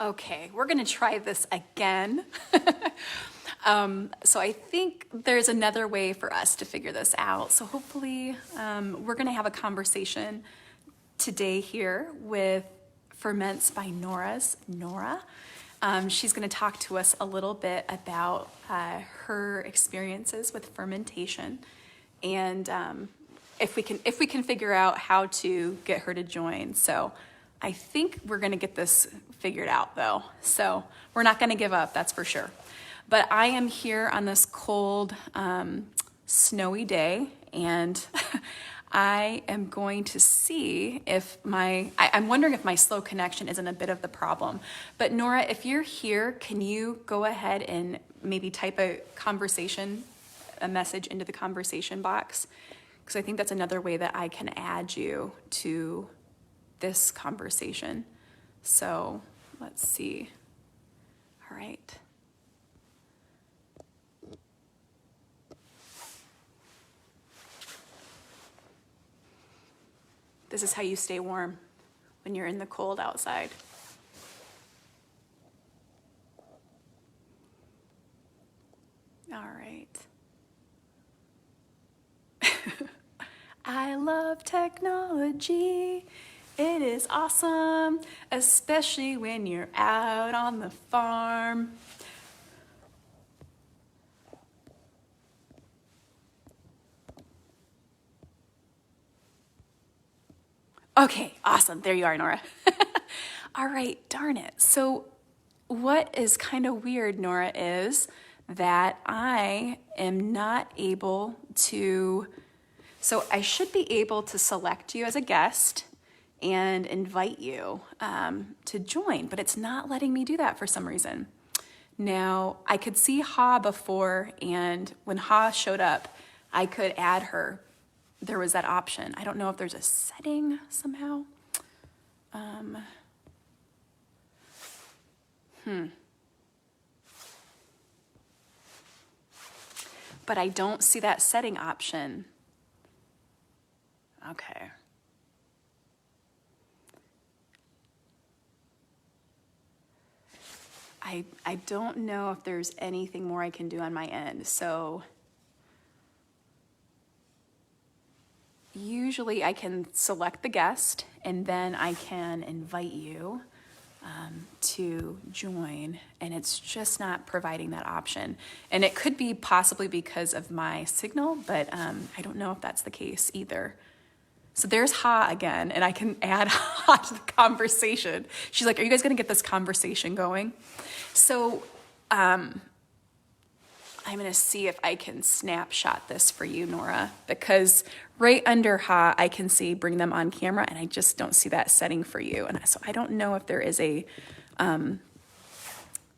Okay, we're gonna try this again. So I think there's another way for us to figure this out. So hopefully we're gonna have a conversation today here with Ferments by Norah. She's gonna talk to us a little bit about her experiences with fermentation, and if we can figure out how to get her to join. So I think we're gonna get this figured out though. So we're not gonna give up, that's for sure. But I am here on this cold, snowy day, and I am going to see if I'm wondering if my slow connection isn't a bit of the problem. But Norah, if you're here, can you go ahead and maybe type a message into the conversation box? Because I think that's another way that I can add you to this conversation. So let's see. All right. This is how you stay warm when you're in the cold outside. All right. I love technology. It is awesome, especially when you're out on the farm. Okay, awesome. There you are, Norah. All right, darn it. So what is kind of weird, Norah, is that I am not able to, so I should be able to select you as a guest and invite you to join, but it's not letting me do that for some reason. Now, I could see Ha before, and when Ha showed up, I could add her. There was that option. I don't know if there's a setting somehow. But I don't see that setting option. Okay. I don't know if there's anything more I can do on my end. So usually I can select the guest and then I can invite you to join, and it's just not providing that option. And it could be possibly because of my signal, but I don't know if that's the case either. So there's Ha again, and I can add Ha to the conversation. She's like, are you guys gonna get this conversation going? So I'm gonna see if I can snapshot this for you, Norah, because right under Ha, I can see bring them on camera, and I just don't see that setting for you. And so I don't know if there is a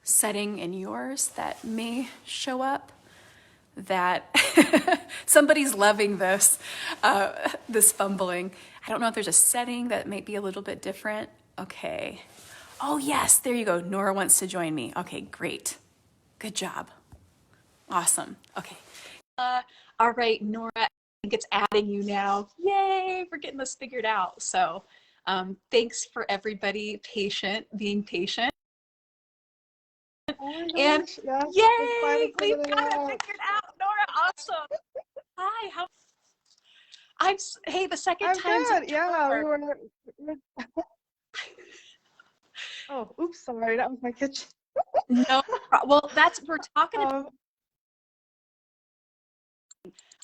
setting in yours that may show up that somebody's loving this, this fumbling. I don't know if there's a setting that might be a little bit different. Okay. Oh yes, there you go. Norah wants to join me. Okay, great. Good job. Awesome. Okay. All right, Norah, I think it's adding you now. Yay, we're getting this figured out. So thanks for everybody being patient. Oh my And gosh, yes, yay, we've got it figured out. Norah, awesome. Hi, hey, the second time's good. Yeah, charm. we were oh, oops, sorry, that was my kitchen. No, well, we're talking about,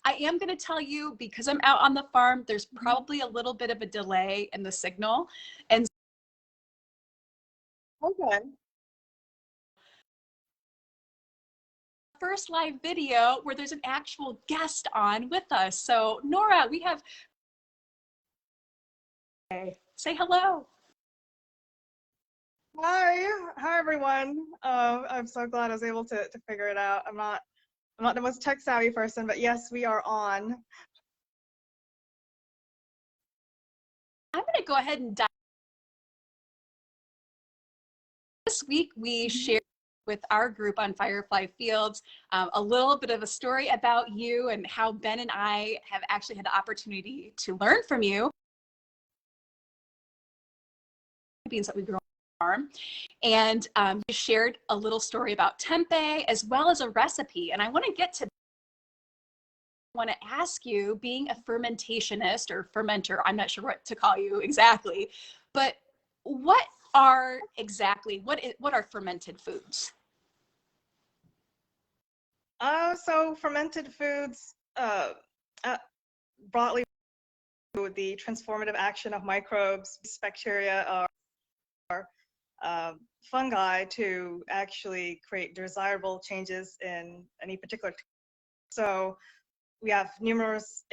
I am going to tell you, because I'm out on the farm, there's probably a little bit of a delay in the signal. And okay. first live video where there's an actual guest on with us. So Norah, we have, say hello. Hi everyone. I'm so glad I was able to figure it out. I'm not the most tech savvy person, but yes, we are on. I'm going to go ahead and dive. This week we shared with our group on Firefly Fields a little bit of a story about you and how Ben and I have actually had the opportunity to learn from you. Beans that we grow farm. And you shared a little story about tempeh as well as a recipe. And I want to ask you, being a fermentationist or fermenter, I'm not sure what to call you exactly, but what are fermented foods? So fermented foods, broadly, the transformative action of microbes, bacteria, or fungi to actually create desirable changes in any particular. So we have numerous,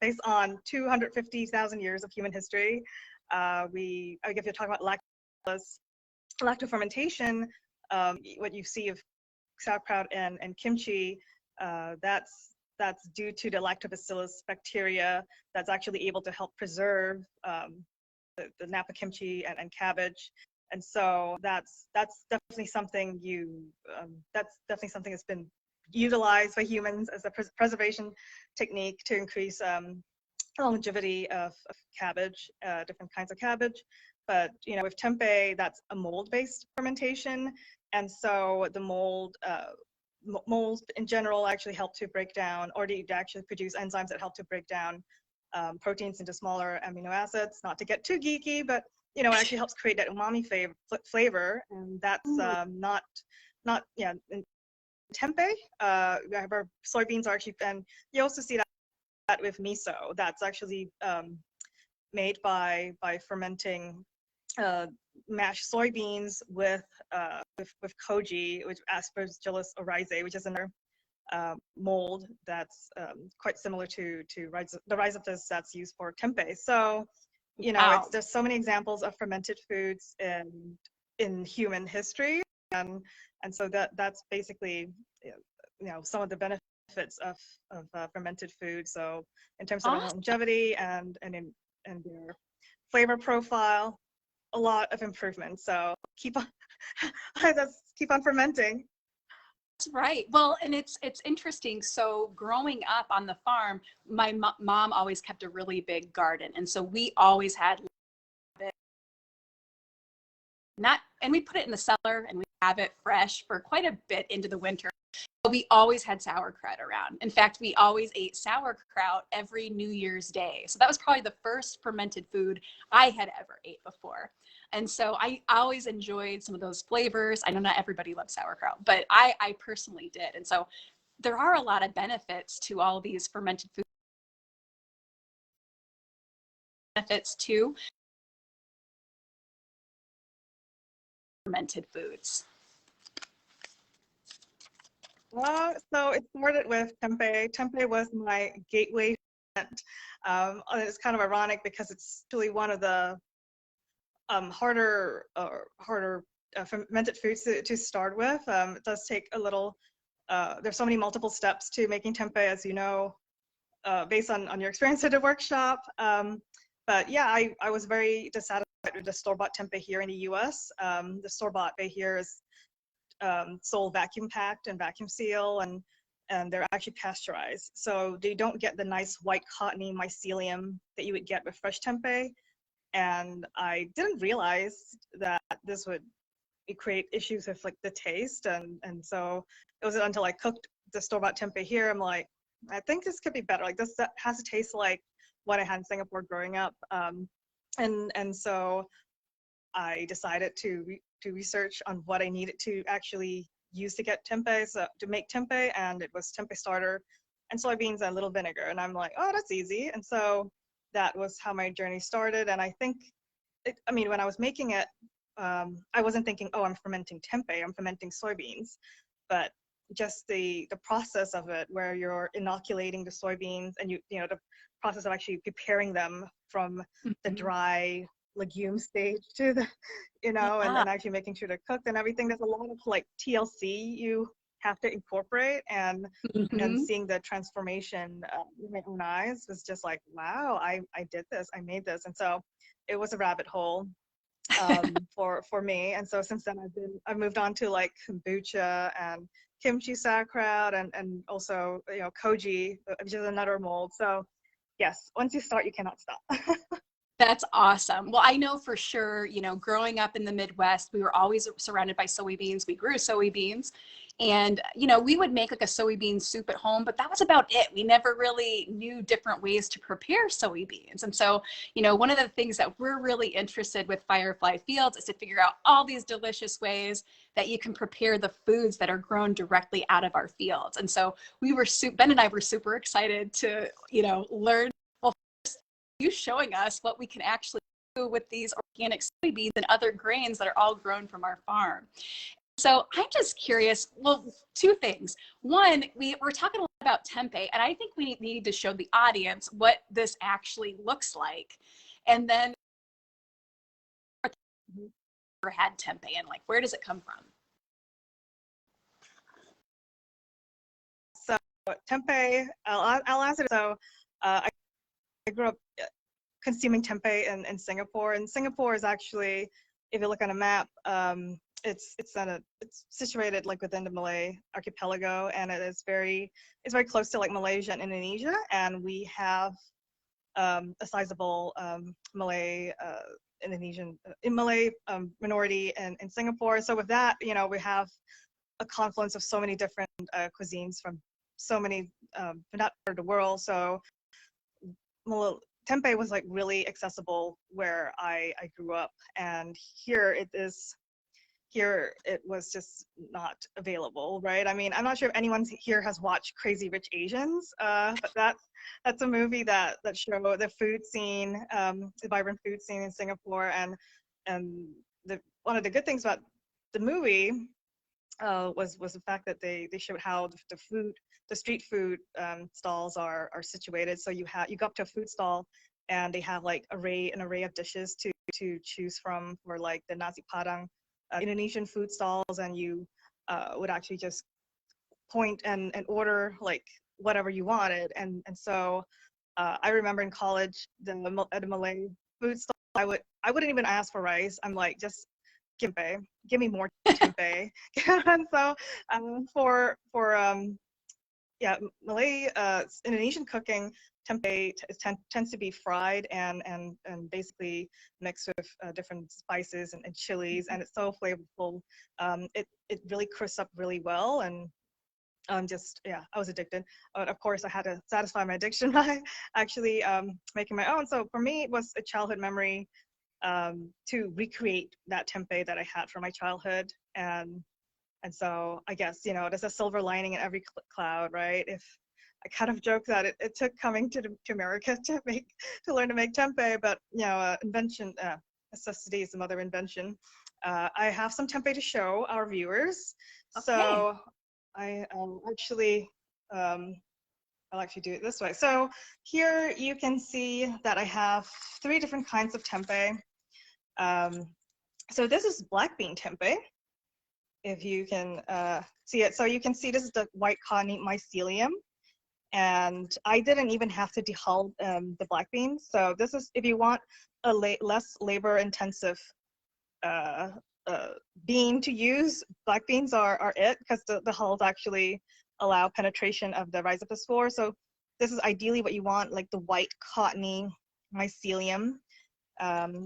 based on 250,000 years of human history. If you're talking about lactofermentation, what you see of sauerkraut and kimchi, that's due to the lactobacillus bacteria that's actually able to help preserve the Napa kimchi and cabbage. And so that's definitely something that's been utilized by humans as a preservation technique to increase longevity of cabbage, different kinds of cabbage. But with tempeh, that's a mold-based fermentation, and so the molds in general actually help to break down, or they actually produce enzymes that help to break down proteins into smaller amino acids. Not to get too geeky, but it actually helps create that umami flavor, and that's not in tempeh. Our soybeans are actually, and you also see that with miso. That's actually made by fermenting mashed soybeans with koji, which Aspergillus oryzae, which is another mold that's quite similar to the rhizopus that's used for tempeh. So, Wow. there's so many examples of fermented foods in human history, and so that's basically some of the benefits of fermented food. So in terms of longevity and their flavor profile, a lot of improvement. So keep on fermenting. That's right. Well, and it's interesting. So growing up on the farm, my mom always kept a really big garden, and so we always had and we put it in the cellar and we have it fresh for quite a bit into the winter. But we always had sauerkraut around. In fact, we always ate sauerkraut every New Year's Day. So that was probably the first fermented food I had ever ate before. And so I always enjoyed some of those flavors. I know not everybody loves sauerkraut, but I personally did. And so there are a lot of benefits to all these fermented foods. Benefits to fermented foods. So it started with tempeh. Tempeh was my gateway. It's kind of ironic because it's really one of the harder fermented foods to start with. It does take a little. There's so many multiple steps to making tempeh, as you know, based on your experience at the workshop. But yeah, I was very dissatisfied with the store-bought tempeh here in the U.S. The store-bought tempeh here is sold vacuum packed and vacuum seal, and they're actually pasteurized, so they don't get the nice white cottony mycelium that you would get with fresh tempeh. And I didn't realize that this would create issues with like the taste, and so it wasn't until I cooked the store-bought tempeh here, I'm like, I think this could be better. Like this has to taste like what I had in Singapore growing up, and so I decided to research on what I needed to actually use to get tempeh, so to make tempeh, and it was tempeh starter and soybeans and a little vinegar. And I'm like, oh, that's easy. And so that was how my journey started. And I think, when I was making it, I wasn't thinking, oh, I'm fermenting tempeh, I'm fermenting soybeans, but just the process of it, where you're inoculating the soybeans and the process of actually preparing them from the dry legume stage to the, and actually making sure they're cooked and everything. There's a lot of like TLC you have to incorporate, and seeing the transformation with my own eyes was just like, wow, I did this, I made this. And so it was a rabbit hole for me. And so since then I've moved on to like kombucha and kimchi sauerkraut and also koji, which is another mold. So yes, once you start, you cannot stop. That's awesome. Well, I know for sure, you know, growing up in the Midwest, we were always surrounded by soybeans. We grew soybeans. And, you know, we would make like a soybean soup at home, but that was about it. We never really knew different ways to prepare soybeans. And so, you know, one of the things that we're really interested with Firefly Fields is to figure out all these delicious ways that you can prepare the foods that are grown directly out of our fields. And so Ben and I were super excited to, you know, learn you showing us what we can actually do with these organic soybeans and other grains that are all grown from our farm. So I'm just curious, well, two things. One, we're talking a lot about tempeh, and I think we need to show the audience what this actually looks like. And then, never had tempeh, and like, where does it come from? So tempeh, I'll answer. So I grew up consuming tempeh in Singapore, and Singapore is actually, if you look on a map, it's situated like within the Malay archipelago, and it's very close to like Malaysia and Indonesia, and we have a sizable Malay Malay minority in Singapore. So with that, you know, we have a confluence of so many different cuisines from so many not part of the world. So tempeh was like really accessible where I grew up, and here it was just not available, right? I mean, I'm not sure if anyone here has watched Crazy Rich Asians, but that's a movie that show the food scene, the vibrant food scene in Singapore, and one of the good things about the movie was the fact that they showed how the street food stalls are situated. So you go up to a food stall, and they have like an array of dishes to choose from, for like the nasi padang Indonesian food stalls, and you would actually just point and order like whatever you wanted. And so I remember in college, at a Malay food stall, I wouldn't even ask for rice. I'm like, just give me more tempeh. And so for Malay Indonesian cooking, tempeh tends to be fried and basically mixed with different spices and chilies, and it's so flavorful. It really crisps up really well, and I was addicted. Of course, I had to satisfy my addiction by actually making my own. So for me, it was a childhood memory to recreate that tempeh that I had from my childhood, and so I guess, you know, there's a silver lining in every cloud, right? If I kind of joke that it took coming to America to learn to make tempeh, but you know, necessity is the mother of invention. I have some tempeh to show our viewers. Okay. So I'll actually do it this way. So here you can see that I have 3 different kinds of tempeh. So this is black bean tempeh, if you can see it. So you can see this is the white cotton mycelium, and I didn't even have to dehull the black beans. So this is, if you want a less labor intensive bean to use, black beans are it, because the hulls actually allow penetration of the rhizophosphore. So this is ideally what you want, like the white cottony mycelium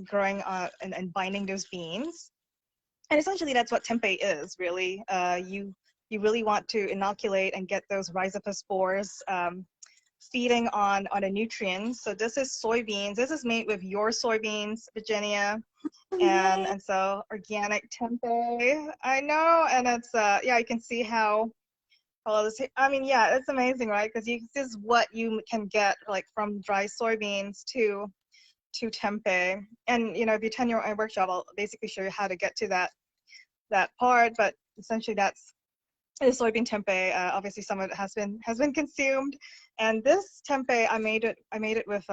growing and binding those beans. And essentially that's what tempeh is, really. You really want to inoculate and get those rhizophosphores feeding on a nutrient. So this is soybeans. This is made with your soybeans, Virginia. And so organic tempeh, I know. And it's, you can see how, I mean, yeah, it's amazing, right? Because this is what you can get like from dry soybeans to tempeh. And, you know, if you attend your own workshop, I'll basically show you how to get to that part. But essentially that's the soybean tempeh. Obviously some of it has been consumed. And this tempeh, I made it with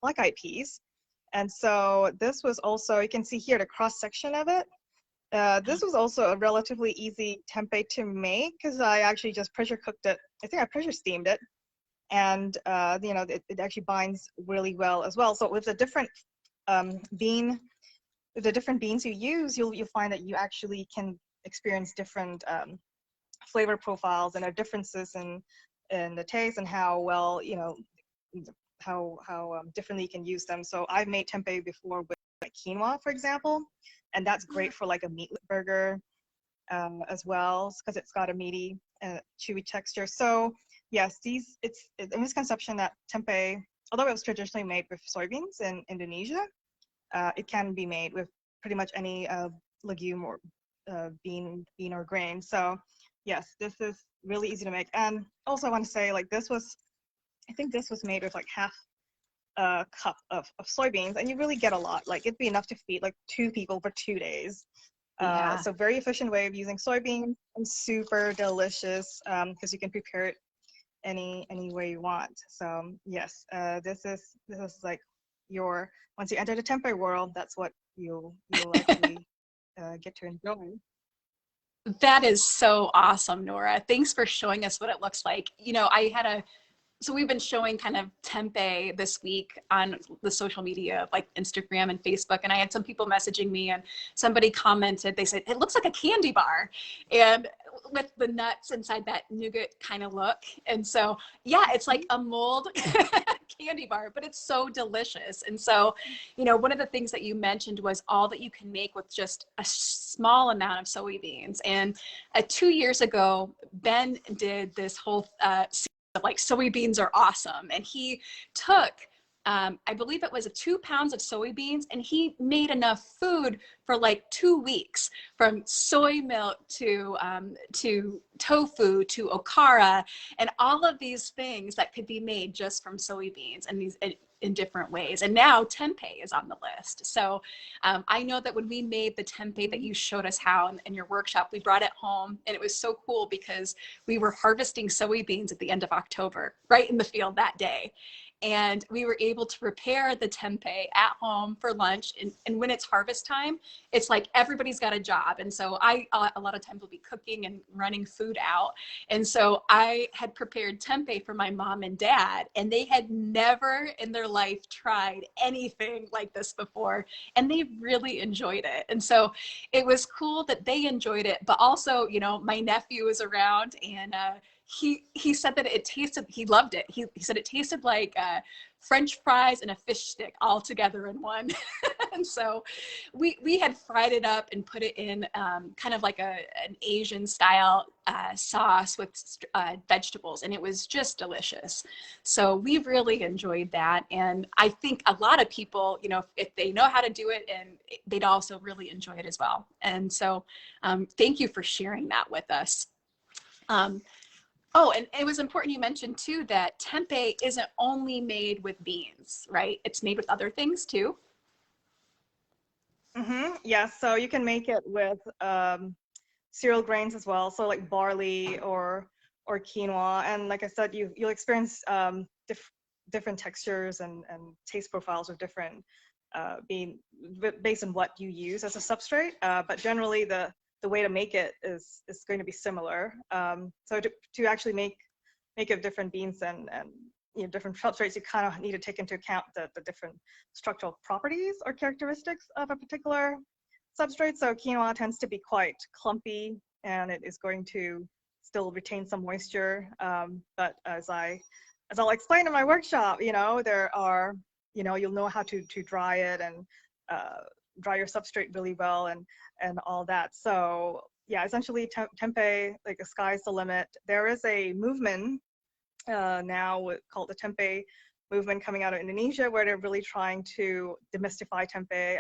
black-eyed peas. And so this was also, you can see here the cross section of it. This was also a relatively easy tempeh to make, because I actually just pressure cooked it. I think I pressure steamed it, and you know, it actually binds really well as well. So with the different beans you use, you'll find that you actually can experience different flavor profiles and differences in the taste, and how well, you know, differently you can use them. So I've made tempeh before with like quinoa, for example, and that's great for like a meatless burger as well, because it's got a meaty, chewy texture. So yes, it's a misconception that tempeh, although it was traditionally made with soybeans in Indonesia, it can be made with pretty much any legume or bean or grain. So yes, this is really easy to make. And also I want to say, like, I think this was made with like half a cup of soybeans, and you really get a lot. Like, it'd be enough to feed like 2 people for 2 days. Yeah. So very efficient way of using soybeans, and super delicious because you can prepare it any way you want. So yes, this is like once you enter the tempeh world, that's what you'll actually get to enjoy. That is so awesome, Nora. Thanks for showing us what it looks like. You know, so we've been showing kind of tempeh this week on the social media like Instagram and Facebook, and I had some people messaging me, and somebody commented, they said it looks like a candy bar, and with the nuts inside that nougat kind of look. And so yeah, it's like a mold candy bar, but it's so delicious. And so, you know, one of the things that you mentioned was all that you can make with just a small amount of soybeans. And 2 years ago, Ben did this whole of like soybeans are awesome, and he took I believe it was 2 pounds of soybeans, and he made enough food for like 2 weeks, from soy milk to tofu to okara, and all of these things that could be made just from soybeans, and these in different ways. And now tempeh is on the list. So I know that when we made the tempeh that you showed us how in your workshop, we brought it home, and it was so cool because we were harvesting soybeans at the end of October, right in the field that day. And we were able to prepare the tempeh at home for lunch. And when it's harvest time, it's like everybody's got a job. And so I a lot of times will be cooking and running food out. And so I had prepared tempeh for my mom and dad, and they had never in their life tried anything like this before. And they really enjoyed it. And so it was cool that they enjoyed it, but also, you know, my nephew was around, and he said that he loved it. He said it tasted like French fries and a fish stick all together in one. And so we had fried it up and put it in kind of like an Asian style sauce with vegetables, and it was just delicious. So we really enjoyed that. And I think a lot of people, you know, if they know how to do it, and they'd also really enjoy it as well. And so thank you for sharing that with us. Oh, and it was important you mentioned too that tempeh isn't only made with beans, right? It's made with other things too. Yeah, so you can make it with cereal grains as well, so like barley or quinoa. And like I said, you'll experience different textures and taste profiles of different being based on what you use as a substrate. But generally, the way to make it is going to be similar. So to actually make of different beans and you know, different substrates, you kind of need to take into account the different structural properties or characteristics of a particular substrate. So quinoa tends to be quite clumpy, and it is going to still retain some moisture. But as I'll explain in my workshop, you know, there are, you know, you'll know how to dry it and dry your substrate really well and all that. So yeah, essentially tempeh, like the sky's the limit. There is a movement now called the tempeh movement coming out of Indonesia, where they're really trying to demystify tempeh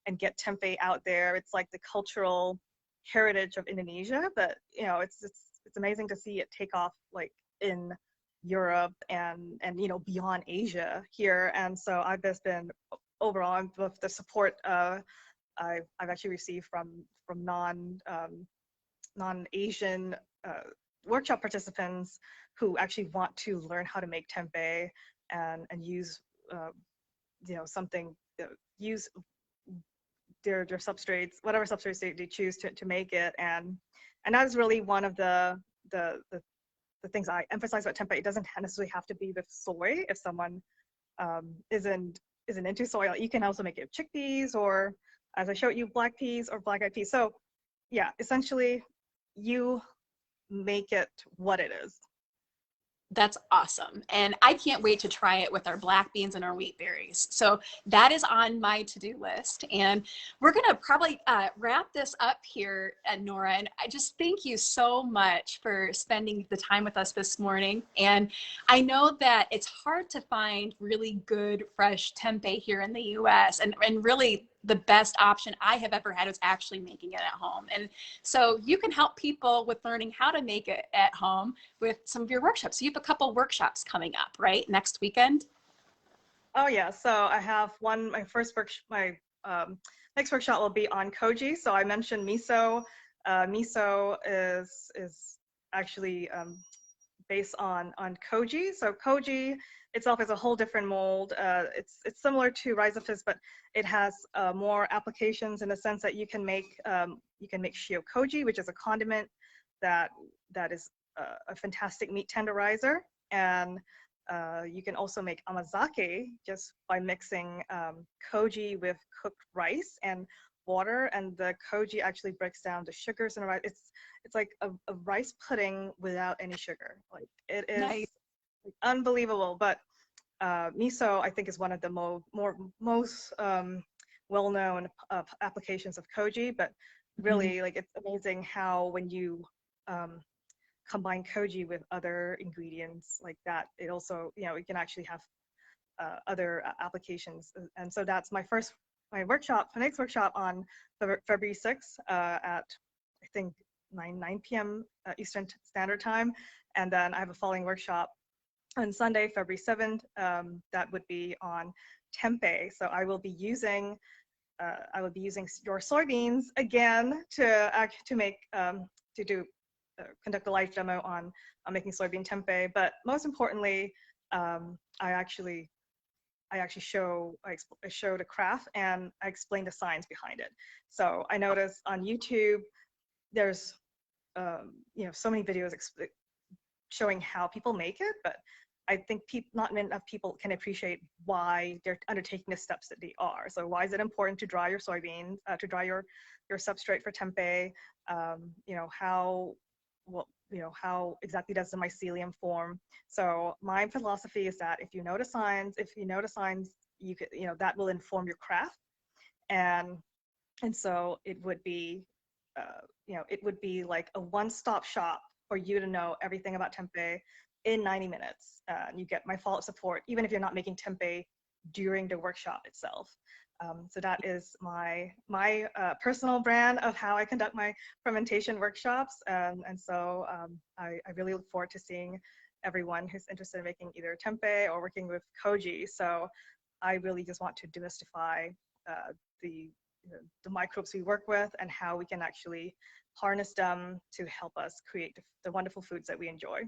and get tempeh out there. It's like the cultural heritage of Indonesia, but you know, it's amazing to see it take off like in Europe and you know, beyond Asia here. And so I've just been overall with the support I've actually received from non-Asian workshop participants who actually want to learn how to make tempeh and use you know, something, use their substrates, whatever substrates they choose to make it. And that is really one of the things I emphasize about tempeh. It doesn't necessarily have to be with soy. If someone isn't into soy, you can also make it with chickpeas, or as I showed you, black peas or black-eyed peas. So yeah, essentially you make it what it is. That's awesome. And I can't wait to try it with our black beans and our wheat berries. So that is on my to-do list. And we're going to probably wrap this up here, Norah. And I just thank you so much for spending the time with us this morning. And I know that it's hard to find really good, fresh tempeh here in the US. And really, the best option I have ever had was actually making it at home. And so you can help people with learning how to make it at home with some of your workshops. So you have a couple workshops coming up, right? Next weekend? Oh yeah, so I have one, my next workshop will be on koji. So I mentioned miso. Miso is actually based on koji. So koji itself is a whole different mold. It's similar to rhizopus, but it has more applications in the sense that you can make shio koji, which is a condiment that is a fantastic meat tenderizer, and you can also make amazake just by mixing koji with cooked rice and water, and the koji actually breaks down the sugars in the rice. It's like a rice pudding without any sugar. Like it is Nice. unbelievable. But miso, I think, is one of the most well-known applications of koji. But really, like, it's amazing how when you combine koji with other ingredients like that, it also, you can actually have other applications. And so that's my next workshop on February 6th at, I think, 9 p.m. Eastern Standard Time. And then I have a following workshop on Sunday, February 7th. That would be on tempeh. So I will be using your soybeans again to conduct a live demo on making soybean tempeh. But most importantly, I show the craft, and I explain the science behind it. So I noticed on YouTube there's so many videos showing how people make it, but I think not enough people can appreciate why they're undertaking the steps that they are. So why is it important to dry your soybeans, to dry your substrate for tempeh? How exactly does the mycelium form? So my philosophy is that if you know the science, you could, that will inform your craft, and so it would be, like a one-stop shop for you to know everything about tempeh in 90 minutes. You get my follow-up support, even if you're not making tempeh during the workshop itself. So that is my personal brand of how I conduct my fermentation workshops. And so I really look forward to seeing everyone who's interested in making either tempeh or working with koji. So I really just want to demystify the microbes we work with and how we can actually harness them to help us create the wonderful foods that we enjoy.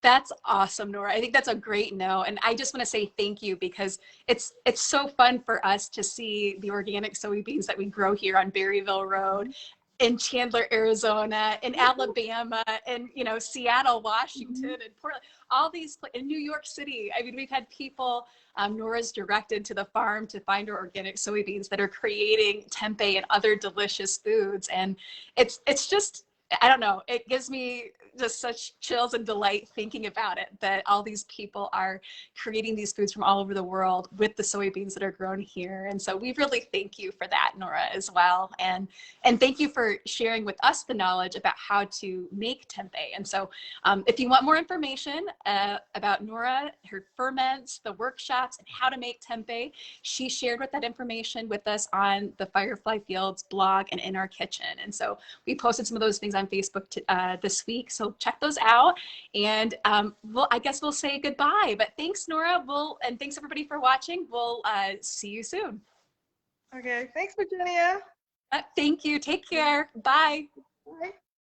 That's awesome, Norah. I think that's a great no. And I just want to say thank you, because it's so fun for us to see the organic soybeans that we grow here on Berryville Road, in Chandler, Arizona, in Alabama, and Seattle, Washington, and Portland, all these, in New York City. I mean, we've had people, Norah's directed to the farm to find our organic soybeans that are creating tempeh and other delicious foods. And it's just, I don't know, it gives me just such chills and delight thinking about it, that all these people are creating these foods from all over the world with the soybeans that are grown here. And so we really thank you for that, Norah, as well. And thank you for sharing with us the knowledge about how to make tempeh. And so if you want more information about Norah, her ferments, the workshops, and how to make tempeh, she shared that information with us on the Firefly Fields blog and in our kitchen. And so we posted some of those things on Facebook this week. So check those out. And I guess we'll say goodbye. But thanks, Norah. And thanks everybody for watching. We'll see you soon. Okay, thanks, Virginia. Thank you. Take care. Bye. Bye.